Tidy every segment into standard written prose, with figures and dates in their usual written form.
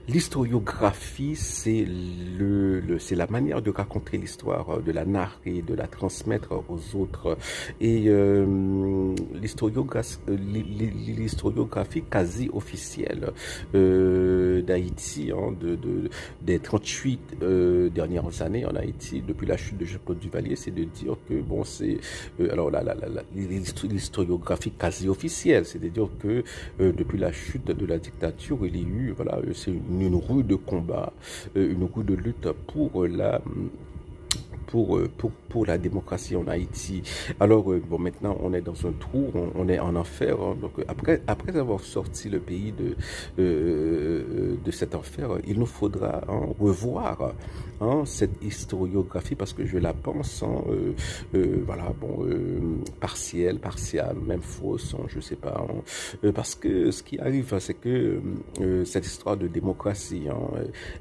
L'historiographie, c'est la manière de raconter l'histoire, de la narrer, de la transmettre aux autres. Et l'historiographie quasi officielle d'Haïti, hein, des 38 dernières années en Haïti, depuis la chute de Jean-Claude Duvalier, c'est de dire que, bon, c'est... alors, l'historiographie quasi officielle, c'est de dire que depuis la chute de la dictature, il y a eu, voilà, c'est une rue de combat, une rue de lutte pour la démocratie en Haïti. Alors, bon, maintenant, on est dans un trou, on est en enfer. Hein. Donc, après avoir sorti le pays de cet enfer, il nous faudra revoir cette historiographie parce que je la pense, voilà, bon, partielle, même fausse, je sais pas. Parce que ce qui arrive, c'est que cette histoire de démocratie,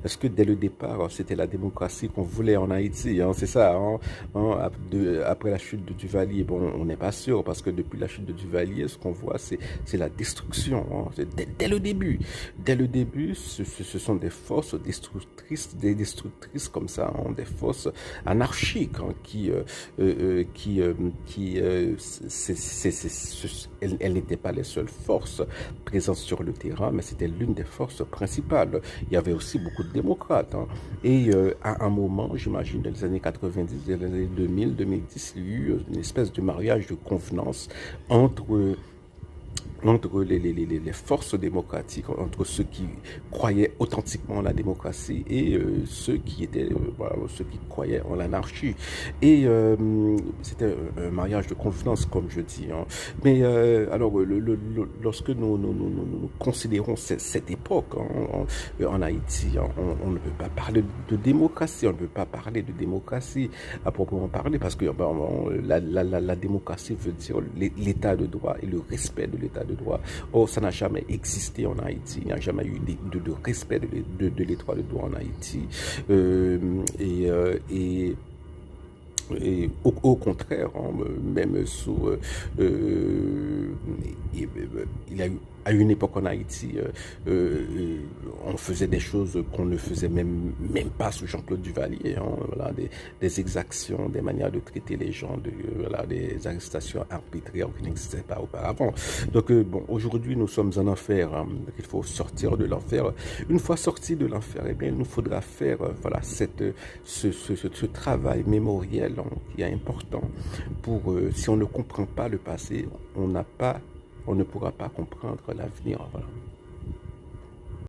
est-ce que dès le départ, c'était la démocratie qu'on voulait en Haïti, c'est ça, après la chute de Duvalier, bon, on n'est pas sûr, parce que depuis la chute de Duvalier, ce qu'on voit, c'est la destruction, dès le début. Dès le début, ce sont des forces destructrices comme ça, des forces anarchiques, elles n'étaient pas les seules forces présentes sur le terrain, mais c'était l'une des forces principales. Il y avait aussi beaucoup de démocrates. Et à un moment, j'imagine, dans les années 90, dans les années 2000, 2010, il y a eu une espèce de mariage de convenance entre les forces démocratiques, entre ceux qui croyaient authentiquement en la démocratie et ceux qui étaient, voilà, ceux qui croyaient en l'anarchie. Et c'était un mariage de confiance, comme je dis. Mais alors, lorsque nous considérons cette époque en Haïti, on ne peut pas parler de démocratie, on ne peut pas parler de démocratie à proprement parler, parce que la démocratie veut dire l'état de droit et le respect de l'état de droit. Or, ça n'a jamais existé en Haïti. Il n'y a jamais eu de respect de l'état de droit en Haïti. Et au contraire, même sous, il y a eu à une époque en Haïti, on faisait des choses qu'on ne faisait même pas sous Jean-Claude Duvalier, voilà, des exactions, des manières de traiter les gens, voilà, des arrestations arbitraires qui n'existaient pas auparavant. Donc bon, aujourd'hui nous sommes en enfer, donc il faut sortir de l'enfer. Une fois sorti de l'enfer, eh bien il nous faudra faire voilà ce travail mémoriel qui est important pour si on ne comprend pas le passé, on ne pourra pas comprendre l'avenir. Voilà.